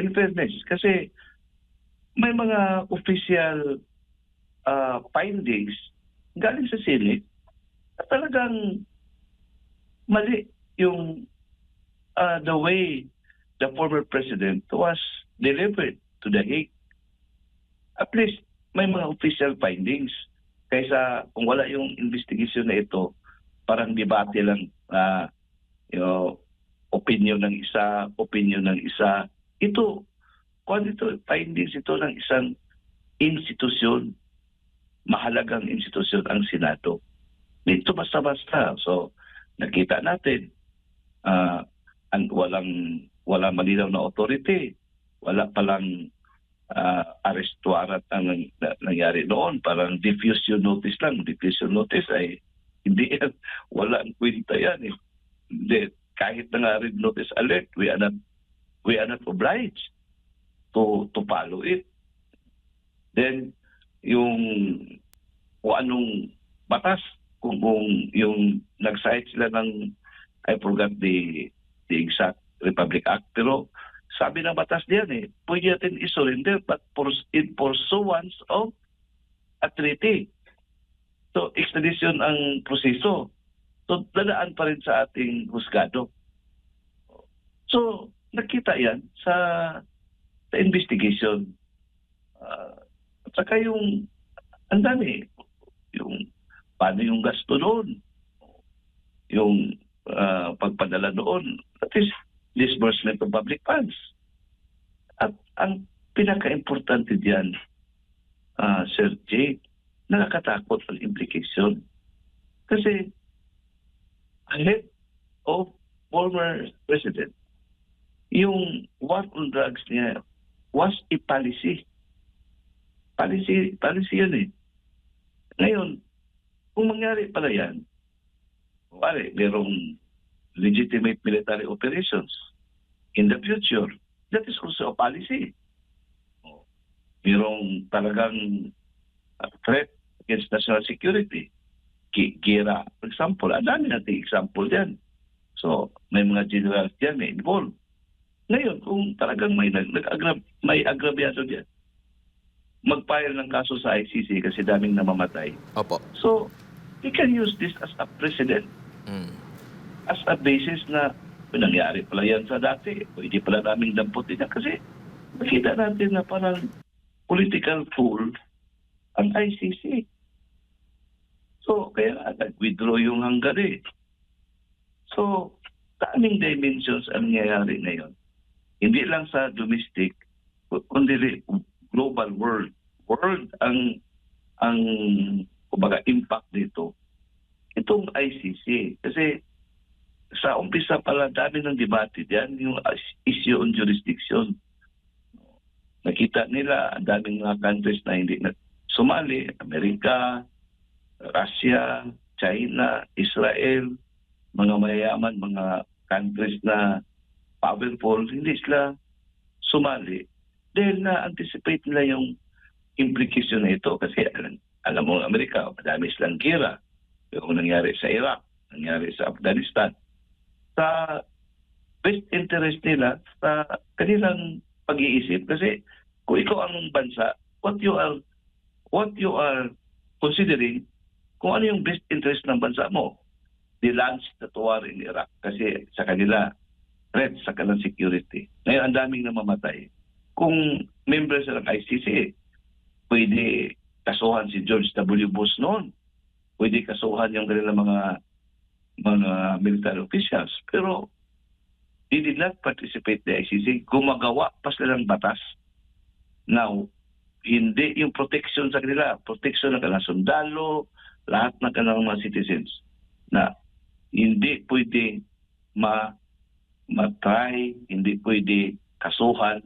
in fairness, kasi may mga official findings galing sa Senate at talagang mali yung the way the former president was delivered to the Hague. At least may mga official findings. Kaysa kung wala yung investigation na ito, parang debate lang, opinion ng isa. Ito, findings ito ng isang institusyon, mahalagang institusyon ang Senado. Dito basta-basta. So, nakita natin, walang malinaw na authority, wala palang arrest warrant ang nangyari noon. Parang diffusion notice lang. Diffusion notice ay hindi yan. Walang kwenta yan. Hindi. Kahit na nga rin notice alert, we are not obliged to follow it. Then, kung anong batas, kung yung nag-cite sila ng, I forgot the exact Republic Act, pero sabi ng batas diyan pwede natin i-surrender but in pursuance of a treaty. So, extradition ang proseso. So, dadaan pa rin sa ating husgado. So, nakita yan sa investigation. At saka ang dami, paano yung gasto doon, yung pagpadala doon, that is disbursement of public funds. At ang pinaka-importante diyan, Sir Jay, nakakatakot ang implication. Kasi ahead of former president, yung war on drugs niya was a policy. Policy yun Ngayon, kung mangyari pala yan, merong legitimate military operations in the future, that is also a policy. Merong talagang threat against national security. Kira, for example, ang dami nating example dyan. So, may mga generals dyan involved. Ngayon, kung talagang may agrabyado dyan, mag-file ng kaso sa ICC kasi daming namamatay. Opo. So, we can use this as a precedent. As a basis na nangyari pala yan sa dati. Pwede pala naming damputin yan kasi nakita natin na parang political tool ang ICC. So, kaya nag-withdraw yung Hungary. So, daming dimensions ang nangyayari ngayon. Hindi lang sa domestic, kundi global world. Ang kumbaga, impact dito. Itong ICC. Kasi sa umpisa pala, dami ng debate diyan, yung issue on jurisdiction. Nakita nila, ang daming mga countries na hindi sumali, Amerika, Russia, China, Israel, mga mayayaman, mga countries na powerful, hindi sila sumali. Dahil na-anticipate nila yung implication na ito. Kasi alam mo, Amerika, madami silang gira. Yung nangyari sa Iraq, nangyari sa Afghanistan. Sa best interest nila, sa kanilang pag-iisip. Kasi kung ikaw ang bansa, what you are considering, kung ano yung best interest ng bansa mo. They launched the war in Iraq kasi sa kanila, threat sa kanilang security. Ngayon, ang daming namamatay. Kung member sa ng ICC, pwede kasuhan si George W. Bush noon. Pwede kasuhan yung kanilang mga military officials. Pero they did not participate in the ICC. Gumagawa pa sila ng batas. Now, hindi yung protection sa kanila, protection ng kanilang sundalo, lahat ng kanilang mga citizens na hindi pwede matry, hindi pwede kasuhan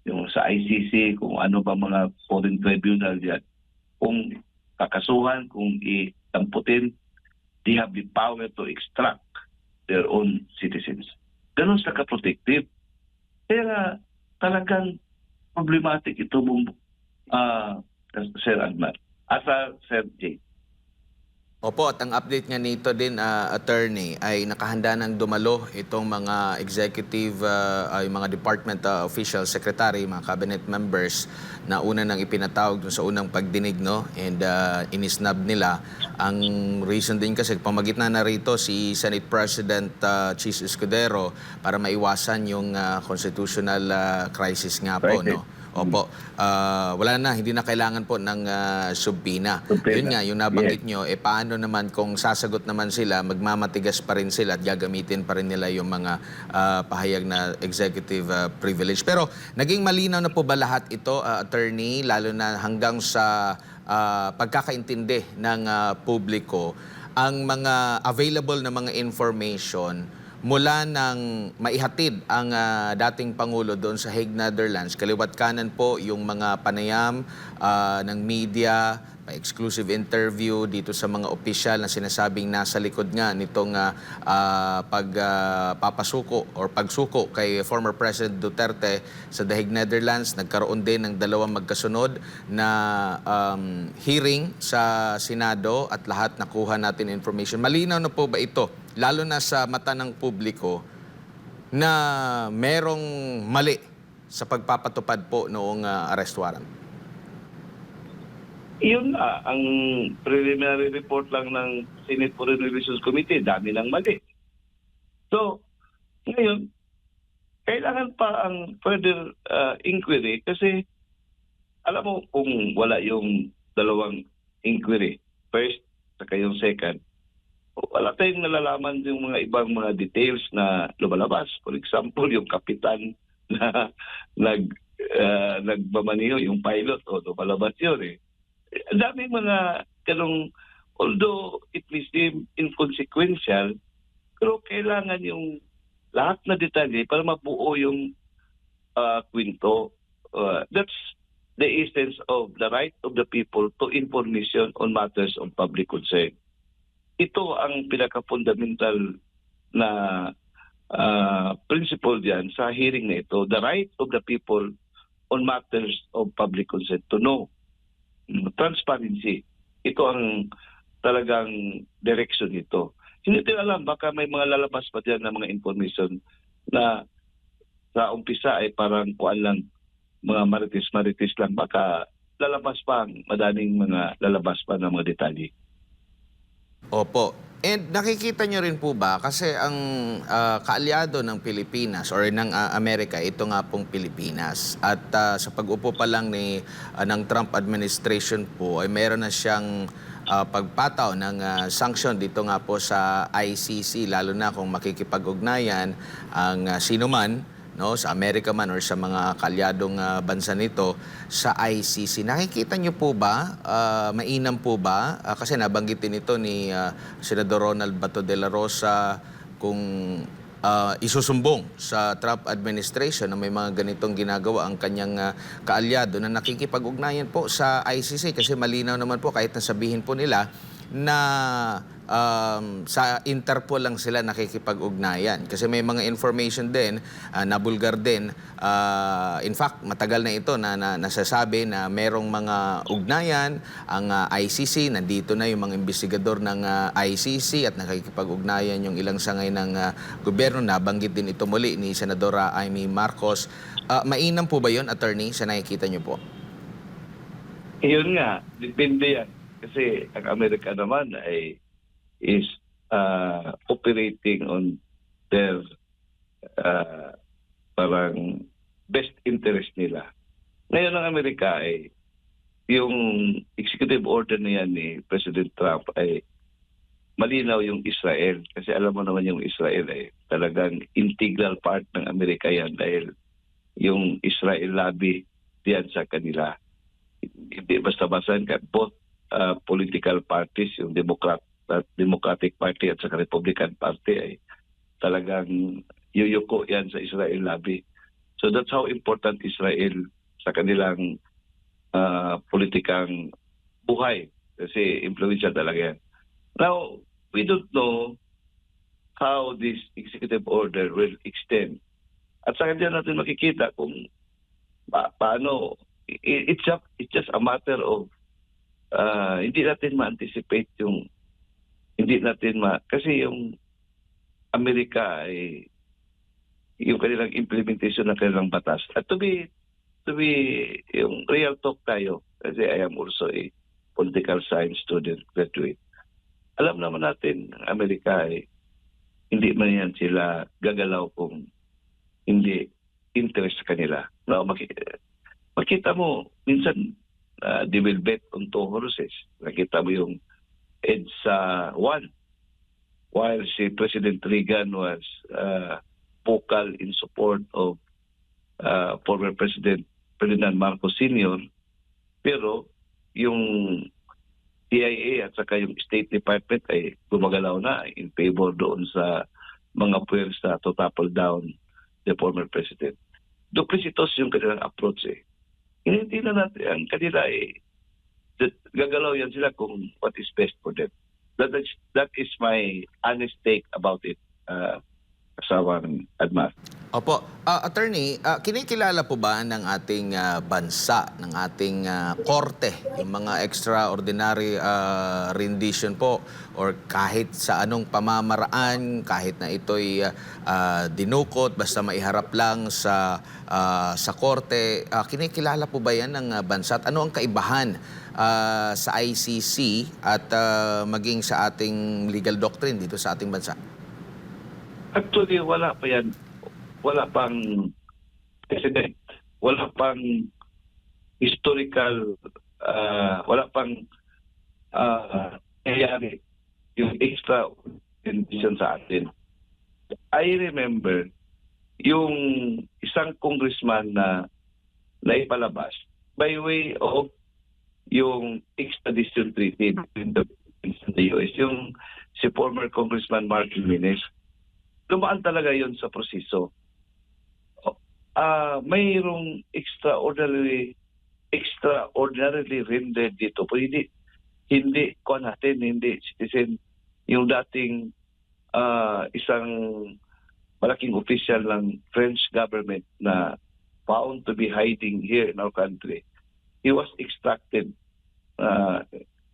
yung sa ICC, kung ano ba mga foreign tribunal diyan. Kung kakasuhan, kung itamputin, they have the power to extract their own citizens. Ganun sa ka-protective. Kaya talagang problematic ito, Sir Admar. Sir Jay. Opo, at ang update nga nito din, attorney, ay nakahanda ng dumalo itong mga executive, ay mga department official, secretary, mga cabinet members na una nang ipinatawag dun sa unang pagdinig, no? And inisnab nila. Ang reason din kasi, pamagitna na rito si Senate President Chis Escudero para maiwasan yung constitutional crisis nga po, Right? no? Opo, wala na, hindi na kailangan po ng subpina. Yun Subpoena. nga, yung Yes. nabanggit nyo, paano naman kung sasagot naman sila, magmamatigas pa rin sila at gagamitin pa rin nila yung mga pahayag na executive privilege. Pero naging malinaw na po ba lahat ito, attorney, lalo na hanggang sa pagkakaintindi ng publiko, ang mga available na mga information mula nang maihatid ang dating Pangulo doon sa Hague, Netherlands, kaliwat kanan po yung mga panayam ng media, exclusive interview dito sa mga opisyal na sinasabing nasa likod nga nitong pagpapasuko or pagsuko kay former President Duterte sa The Hague, Netherlands. Nagkaroon din ng dalawang magkasunod na hearing sa Senado at lahat nakuha natin information. Malinaw na po ba ito, lalo na sa mata ng publiko, na merong mali sa pagpapatupad po noong arrest warrant? Yun na, ang preliminary report lang ng Senate Foreign Relations Committee, dami ng mali. So, ngayon, kailangan pa ang further inquiry kasi alam mo kung wala yung dalawang inquiry, first, saka yung second, wala tayong nalalaman yung mga ibang mga details na lumalabas. For example, yung kapitan na nagmamaniho, yung pilot, o lumalabas yun eh. Ang daming mga ganong, although it may seem inconsequential, pero kailangan yung lahat na detalye para mabuo yung kwento. That's the essence of the right of the people to information on matters of public concern. Ito ang pinaka-fundamental na principle diyan sa hearing na ito, the right of the people on matters of public concern to know. Transparency. Ito ang talagang direction nito. Hindi din alam, baka may mga lalabas pa diyan na mga information na sa umpisa ay parang kuan lang, mga maritis-maritis lang. Baka lalabas pa, madaling mga lalabas pa ng mga detalye. Opo. And nakikita nyo rin po ba, kasi ang kaalyado ng Pilipinas or ng Amerika, ito nga pong Pilipinas. At sa pag-upo pa lang ng Trump administration po, ay meron na siyang pagpataw ng sanction dito nga po sa ICC, lalo na kung makikipag-ugnayan ang sino man, no, sa Amerika man or sa mga kalyadong bansa nito sa ICC. Nakikita niyo po ba, mainam po ba, kasi nabanggitin ito ni Senador Ronald Bato de la Rosa kung isusumbong sa Trump administration na may mga ganitong ginagawa ang kanyang kaalyado na nakikipag-ugnayan po sa ICC, kasi malinaw naman po kahit nasabihin po nila na sa Interpol lang sila nakikipag-ugnayan. Kasi may mga information din, nabulgar din. In fact, matagal na ito na nasasabi na merong mga ugnayan. Ang ICC, nandito na yung mga investigador ng ICC at nakikipag-ugnayan yung ilang sangay ng gobyerno. Nabanggit din ito muli ni Senadora Amy Marcos. Mainam po ba yun, attorney, sa nakikita niyo po? Yun nga, depende yan. Kasi ang Amerika naman is operating on their parang best interest nila. Ngayon ang Amerika ay yung executive order na yan ni President Trump ay malinaw yung Israel. Kasi alam mo naman yung Israel ay talagang integral part ng Amerika yan dahil yung Israel lobby diyan sa kanila. Hindi basta-basta both political parties, yung Democratic Party at saka Republican Party ay talagang yuyuko yan sa Israel lobby. So that's how important Israel sa kanilang politikang buhay kasi influential talaga yan. Now, we don't know how this executive order will extend. At saka diyan natin makikita kung paano. It's just a matter of hindi natin ma-anticipate yung hindi natin kasi yung Amerika ay yung kanilang implementation ng kanilang batas. At to be yung real talk tayo, kasi I am also a political science student graduate. Alam naman natin, ang Amerika ay hindi man yan sila gagalaw kung hindi interest sa kanila. No, makita mo, minsan, they will bet on two horses. Nakita mo yung EDSA 1, while si President Reagan was vocal in support of former President Ferdinand Marcos Sr., pero yung CIA at saka yung State Department ay gumagalaw na in favor doon sa mga puwersa to topple down the former president. Duplicitos yung kanilang approach eh. Hindi na natin, ang kanila eh, gagalaw yan sila kung what is best for them. That is my honest take about it, kasawang Admar. Opo. Attorney, kinikilala po ba ng ating bansa, ng ating korte, yung mga extraordinary rendition po or kahit sa anong pamamaraan, kahit na ito'y dinukot, basta maiharap lang sa korte, kinikilala po ba yan ng bansa? At ano ang kaibahan sa ICC at maging sa ating legal doctrine dito sa ating bansa? Actually, wala pa yan. Wala pang precedent. Wala pang historical, wala pang nangyayari yung extra condition sa atin. I remember yung isang congressman na naipalabas by way of yung extradition treaty between the US, yung si former Congressman Mark Jimenez. Dumaan talaga yon sa proseso. Mayroong extraordinarily rendered dito. Po hindi ko natin, hindi citizen yung dating isang malaking official ng French government na found to be hiding here in our country. He was extracted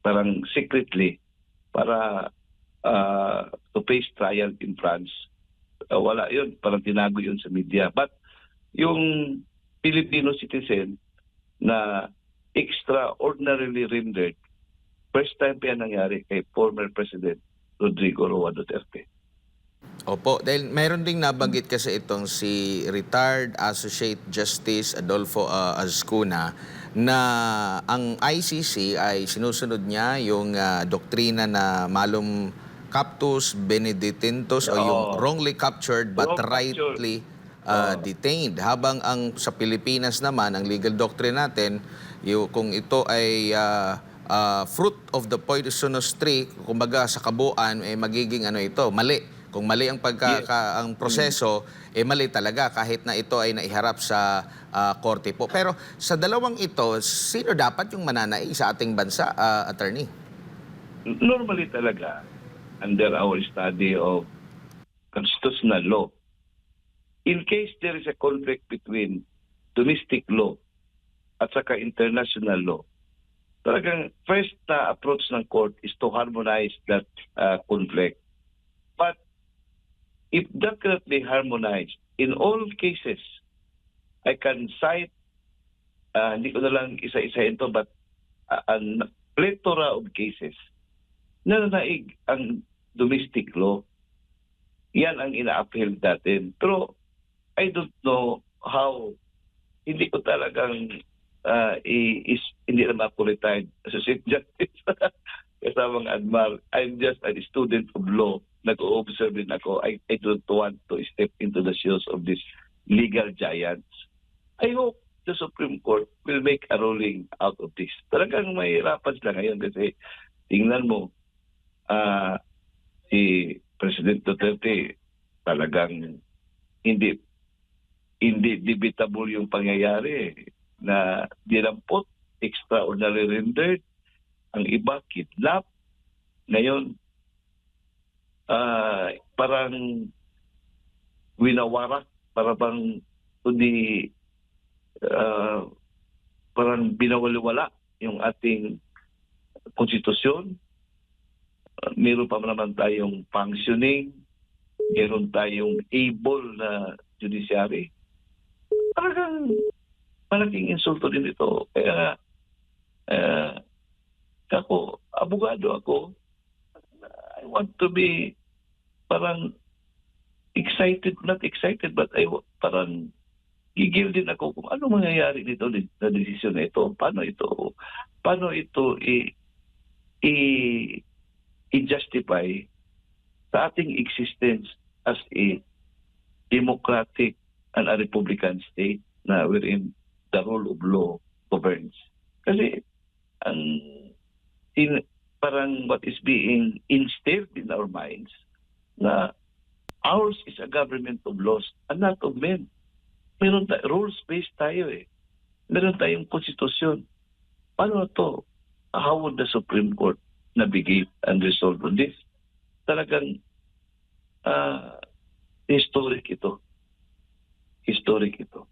parang secretly para to face trial in France. Wala yun, parang tinago yun sa media. But yung Filipino citizen na extraordinarily rendered, first time pa yan nangyari kay former President Rodrigo Roa Duterte. Opo, dahil mayroon ding nabanggit kasi itong si retired Associate Justice Adolfo Azcuna na ang ICC ay sinusunod niya yung doktrina na malum captus benedictus o yung wrongly captured but rightly detained. Habang ang sa Pilipinas naman, ang legal doctrine natin, kung ito ay fruit of the poisonous tree, kumbaga sa kabuuan, magiging ito, mali. Kung mali ang ang proseso, mali talaga kahit na ito ay naiharap sa korte po. Pero sa dalawang ito, sino dapat yung mananaig sa ating bansa, attorney? Normally talaga, under our study of constitutional law, in case there is a conflict between domestic law at saka international law, talagang first na approach ng court is to harmonize that conflict. But if that cannot be harmonized, in all cases, I can cite, hindi ko na lang isa-isa ito, but a plethora of cases na nanaig ang domestic law. Yan ang ina-upheld natin. Pero I don't know how, hindi ko talagang hindi na ma-qualified associate justice. Kasamang Admar, I'm just a student of law. Nag-o-observe din ako. I don't want to step into the shoes of these legal giants. I hope the Supreme Court will make a ruling out of this. Talagang mahirapan sila ngayon kasi tingnan mo, si President Duterte talagang hindi debatable yung pangyayari na dinampot, extraordinary rendered, ang iba kidnap. Ngayon, parang winawarak, parang parang binawaliwala yung ating konstitusyon. meron pa naman tayong functioning, meron tayong able na judiciary. Talagang malaking insulto din ito. Kaya ako, abogado ako, I want to be parang excited, not excited, but parang gigil din ako kung ano mangyayari dito na desisyon na ito. Paano ito i-justify sa ating existence as a democratic and a republican state na wherein the rule of law governs. Kasi parang what is being instilled in our minds na ours is a government of laws and not of men. Meron rules-based tayo eh. Meron tayong konstitusyon. Paano to? How would the Supreme Court navigate and resolve on this? Talagang historic ito. Historic ito.